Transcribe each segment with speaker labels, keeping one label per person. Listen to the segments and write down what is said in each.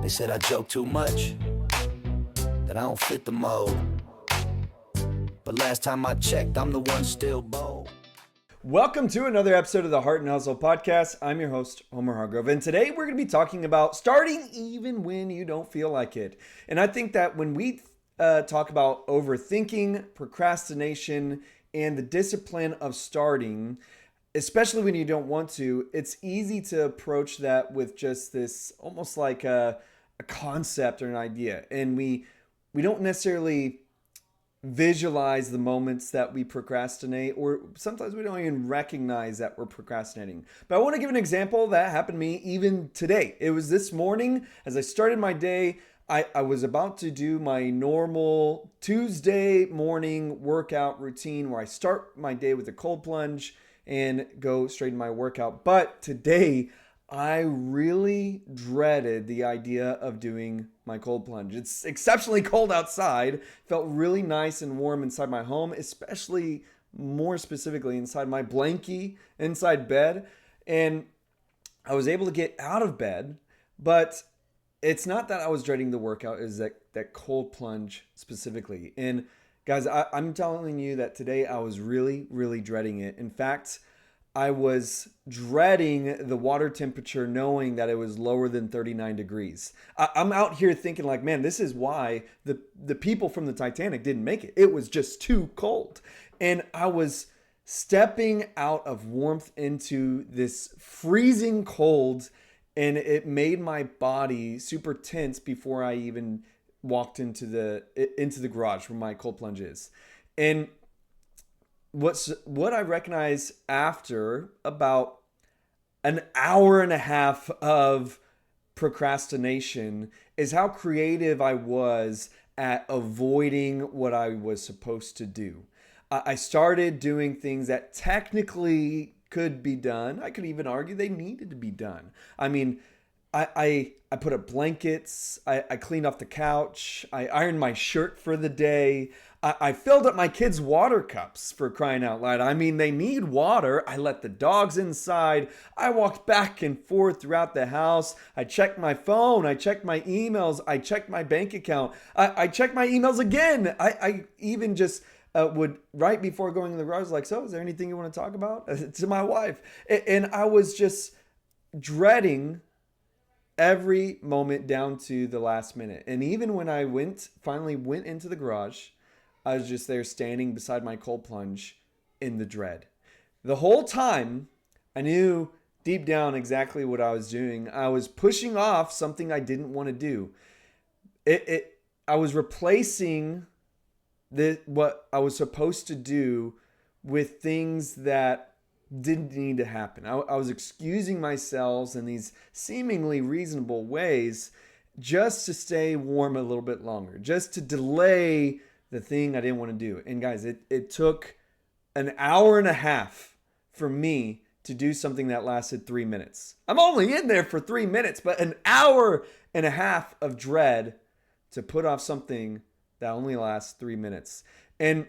Speaker 1: They said I joke too much, that I don't fit the mold. But last time I checked, I'm the one still bold.
Speaker 2: Welcome to another episode of the Heart and Hustle podcast. I'm your host, Homer Hargrove, and today we're going to be talking about starting even when you don't feel like it. And I think that when we talk about overthinking, procrastination, and the discipline of starting, especially when you don't want to, it's easy to approach that with just this almost like a concept or an idea. And we don't necessarily visualize the moments that we procrastinate, or sometimes we don't even recognize that we're procrastinating. But I want to give an example that happened to me even today. It was this morning as I started my day. I was about to do my normal Tuesday morning workout routine where I start my day with a cold plunge and go straight in my workout. But today, I really dreaded the idea of doing my cold plunge. It's exceptionally cold outside. Felt really nice and warm inside my home, especially more specifically inside my blankie, inside bed. And I was able to get out of bed, but it's not that I was dreading the workout, is that cold plunge specifically. And guys, I'm telling you that today I was really, really dreading it. In fact, I was dreading the water temperature knowing that it was lower than 39 degrees. I'm out here thinking like, man, this is why the people from the Titanic didn't make it. It was just too cold. And I was stepping out of warmth into this freezing cold, and it made my body super tense before I even walked into the garage where my cold plunge is. And what I recognize after about an hour and a half of procrastination is how creative I was at avoiding what I was supposed to do. I started doing things that technically could be done. I could even argue they needed to be done. I mean, I put up blankets, I cleaned off the couch, I ironed my shirt for the day, I filled up my kids' water cups, for crying out loud. I mean, they need water. I let the dogs inside. I walked back and forth throughout the house. I checked my phone. I checked my emails. I checked my bank account. I checked my emails again. I even just would, right before going in the garage, like, so is there anything you want to talk about? To my wife. And I was just dreading every moment down to the last minute. And even when I finally went into the garage, I was just there standing beside my cold plunge in the dread. The whole time, I knew deep down exactly what I was doing. I was pushing off something I didn't want to do. I was replacing what I was supposed to do with things that didn't need to happen. I was excusing myself in these seemingly reasonable ways just to stay warm a little bit longer, just to delay the thing I didn't want to do. And guys, it took an hour and a half for me to do something that lasted 3 minutes. I'm only in there for 3 minutes, but an hour and a half of dread to put off something that only lasts 3 minutes. And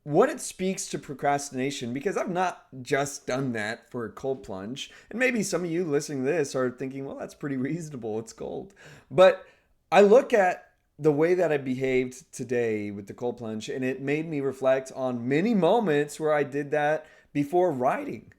Speaker 2: what it speaks to procrastination, because I've not just done that for a cold plunge, and maybe some of you listening to this are thinking, well, that's pretty reasonable, it's cold. But I look at the way that I behaved today with the cold plunge, and it made me reflect on many moments where I did that before writing.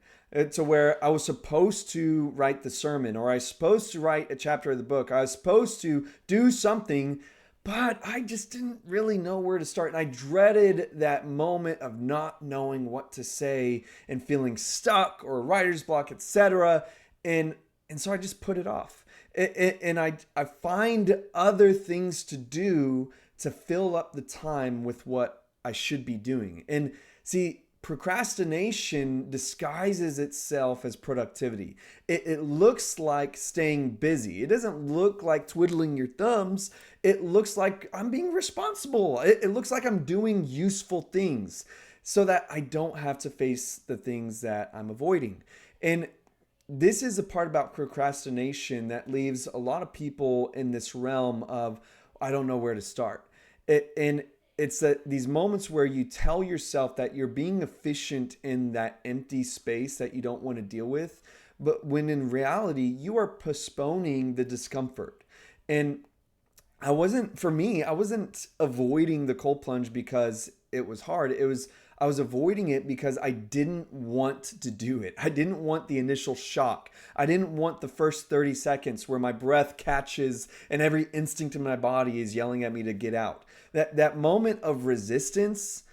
Speaker 2: To where I was supposed to write the sermon, or I was supposed to write a chapter of the book, I was supposed to do something, but I just didn't really know where to start. And I dreaded that moment of not knowing what to say and feeling stuck or writer's block, etc. And so I just put it off. And I find other things to do to fill up the time with what I should be doing. And see, procrastination disguises itself as productivity. It looks like staying busy. It doesn't look like twiddling your thumbs. It looks like I'm being responsible. It looks like I'm doing useful things so that I don't have to face the things that I'm avoiding. And this is the part about procrastination that leaves a lot of people in this realm of, I don't know where to start. And it's that these moments where you tell yourself that you're being efficient in that empty space that you don't want to deal with, but when in reality, you are postponing the discomfort. And for me, I wasn't avoiding the cold plunge because it was hard. I was avoiding it because I didn't want to do it. I didn't want the initial shock. I didn't want the first 30 seconds where my breath catches and every instinct in my body is yelling at me to get out. That moment of resistance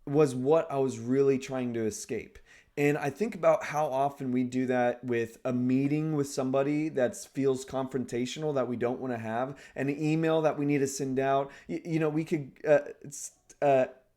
Speaker 2: was what I was really trying to escape. And I think about how often we do that with a meeting with somebody that feels confrontational that we don't want to have, an email that we need to send out. We could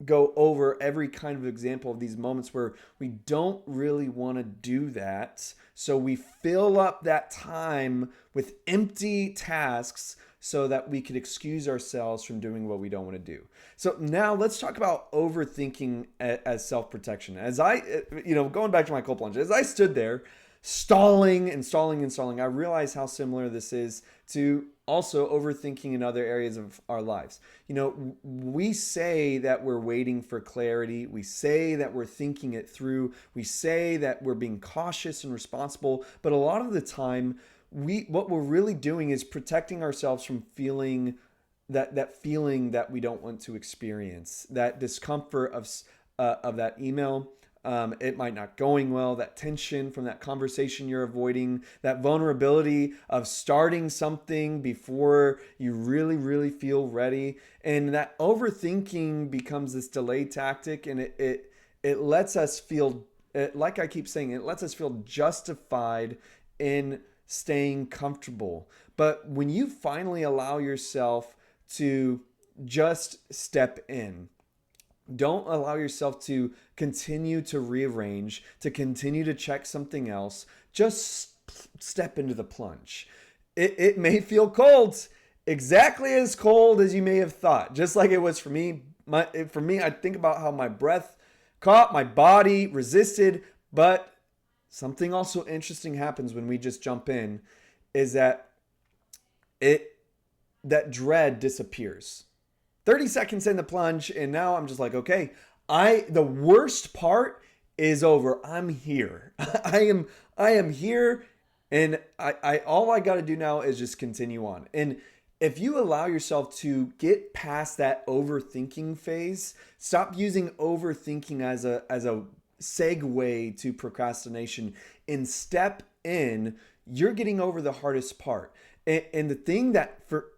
Speaker 2: go over every kind of example of these moments where we don't really want to do that. So we fill up that time with empty tasks so that we could excuse ourselves from doing what we don't want to do. So now let's talk about overthinking as self-protection. As going back to my cold plunge, as I stood there stalling and stalling and stalling, I realized how similar this is to also overthinking in other areas of our lives. We say that we're waiting for clarity. We say that we're thinking it through. We say that we're being cautious and responsible. But a lot of the time, what we're really doing is protecting ourselves from feeling that feeling that we don't want to experience, that discomfort of that email. It might not going well, that tension from that conversation you're avoiding, that vulnerability of starting something before you really, really feel ready. And that overthinking becomes this delay tactic, and it lets us feel, like I keep saying, it lets us feel justified in staying comfortable. But when you finally allow yourself to just step in, don't allow yourself to continue to rearrange, to continue to check something else. Just step into the plunge. It may feel cold, exactly as cold as you may have thought, just like it was for me. For me, I think about how my breath caught, my body resisted, but something also interesting happens when we just jump in, is that that dread disappears. 30 seconds in the plunge, and now I'm just like, okay, the worst part is over. I'm here. I am here, and I all I got to do now is just continue on. And if you allow yourself to get past that overthinking phase, stop using overthinking as a segue to procrastination and step in, you're getting over the hardest part. And the thing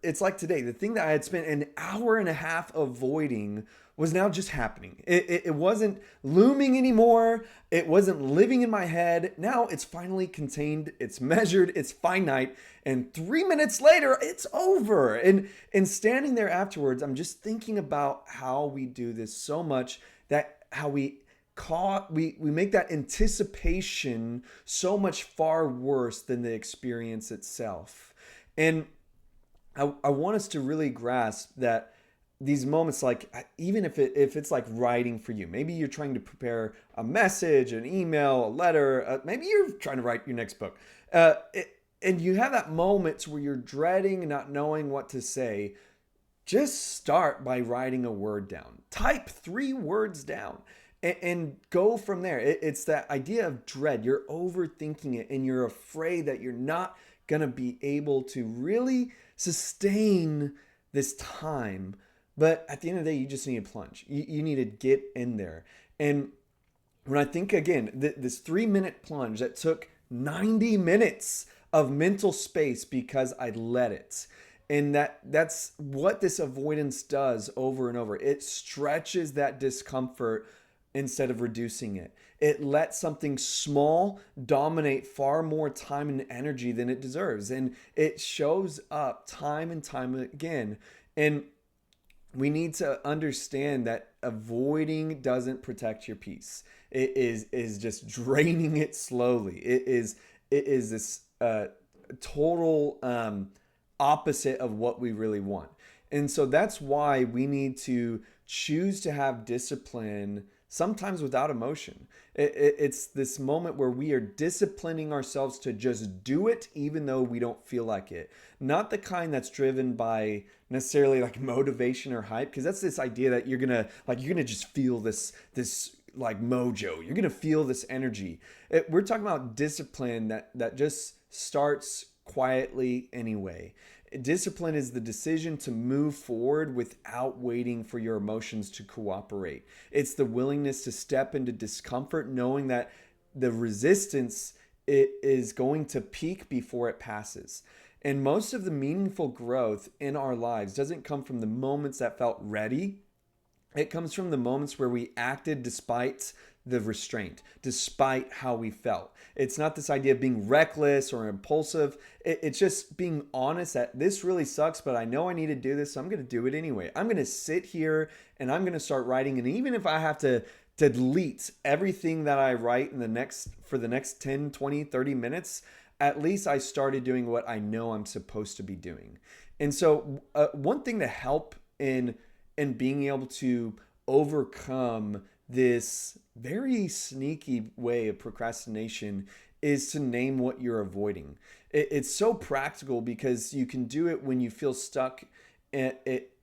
Speaker 2: it's like today, the thing that I had spent an hour and a half avoiding was now just happening. It wasn't looming anymore. It wasn't living in my head. Now it's finally contained. It's measured. It's finite. And 3 minutes later, it's over. And standing there afterwards, I'm just thinking about how we do this so much, that how we make that anticipation so much far worse than the experience itself. And I want us to really grasp that these moments, like even if it's like writing for you, maybe you're trying to prepare a message, an email, a letter, maybe you're trying to write your next book, and you have that moment where you're dreading and not knowing what to say. Just start by writing a word down. Type 3 words down. And go from there. It's that idea of dread. You're overthinking it, and you're afraid that you're not going to be able to really sustain this time. But at the end of the day, you just need a plunge. You need to get in there. And when I think, again, this 3-minute plunge that took 90 minutes of mental space because I let it. And that's what this avoidance does over and over. It stretches that discomfort instead of reducing it. It lets something small dominate far more time and energy than it deserves. And it shows up time and time again. And we need to understand that avoiding doesn't protect your peace. It is just draining it slowly. It is this total opposite of what we really want. And so that's why we need to choose to have discipline, sometimes without emotion. It's this moment where we are disciplining ourselves to just do it even though we don't feel like it. Not the kind that's driven by necessarily like motivation or hype, because that's this idea that you're gonna just feel this like mojo. You're going to feel this energy. We're talking about discipline that just starts quietly anyway. Discipline is the decision to move forward without waiting for your emotions to cooperate. It's the willingness to step into discomfort, knowing that the resistance is going to peak before it passes. And most of the meaningful growth in our lives doesn't come from the moments that felt ready. It comes from the moments where we acted despite the restraint, despite how we felt. It's not this idea of being reckless or impulsive. It's just being honest that this really sucks, but I know I need to do this, so I'm going to do it anyway. I'm going to sit here and I'm going to start writing. And even if I have to delete everything that I write for the next 10, 20, 30 minutes, at least I started doing what I know I'm supposed to be doing. And so one thing to help in being able to overcome this very sneaky way of procrastination is to name what you're avoiding. It's so practical because you can do it when you feel stuck and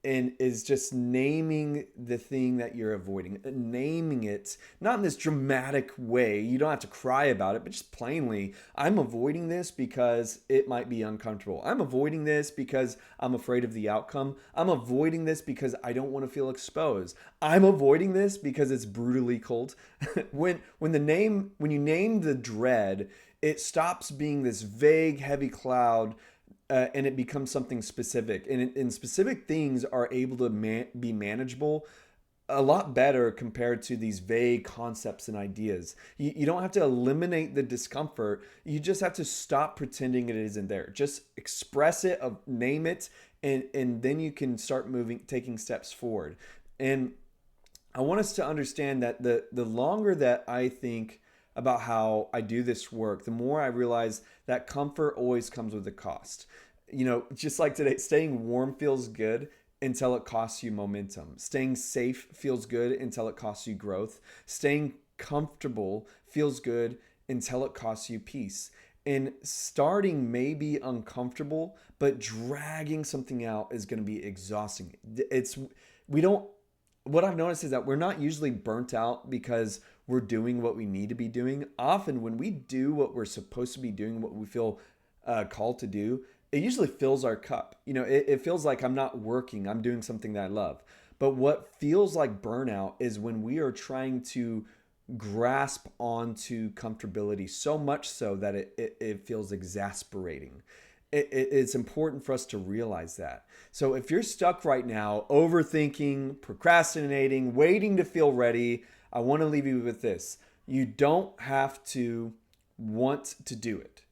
Speaker 2: is just naming the thing that you're avoiding, naming it, not in this dramatic way. You don't have to cry about it, but just plainly, I'm avoiding this because it might be uncomfortable. I'm avoiding this because I'm afraid of the outcome. I'm avoiding this because I don't want to feel exposed. I'm avoiding this because it's brutally cold. When you name the dread, it stops being this vague, heavy cloud. And it becomes something specific. And specific things are able to be manageable a lot better compared to these vague concepts and ideas. You don't have to eliminate the discomfort. You just have to stop pretending it isn't there. Just express it, name it, and then you can start taking steps forward. And I want us to understand that the longer that I think about how I do this work, the more I realize that comfort always comes with a cost. Just like today, staying warm feels good until it costs you momentum. Staying safe feels good until it costs you growth. Staying comfortable feels good until it costs you peace. And starting may be uncomfortable, but dragging something out is going to be exhausting. What I've noticed is that we're not usually burnt out because we're doing what we need to be doing. Often when we do what we're supposed to be doing, what we feel called to do, it usually fills our cup. It feels like I'm not working, I'm doing something that I love. But what feels like burnout is when we are trying to grasp onto comfortability so much so that it feels exasperating. It's important for us to realize that. So if you're stuck right now, overthinking, procrastinating, waiting to feel ready, I want to leave you with this. You don't have to want to do it.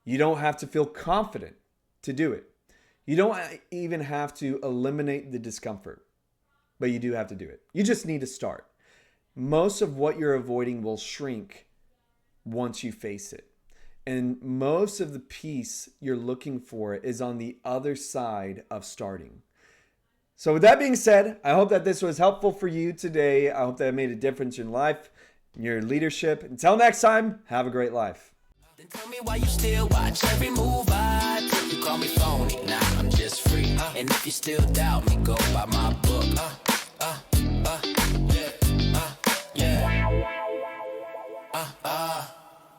Speaker 2: You don't have to feel confident to do it. You don't even have to eliminate the discomfort, but you do have to do it. You just need to start. Most of what you're avoiding will shrink once you face it. And most of the peace you're looking for is on the other side of starting. So with that being said, I hope that this was helpful for you today. I hope that it made a difference in your life, in your leadership. Until next time, have a great life.
Speaker 1: Then tell me why you still watch every move I take. You call me phony, nah, I'm just free. And if you still doubt me, go by my book.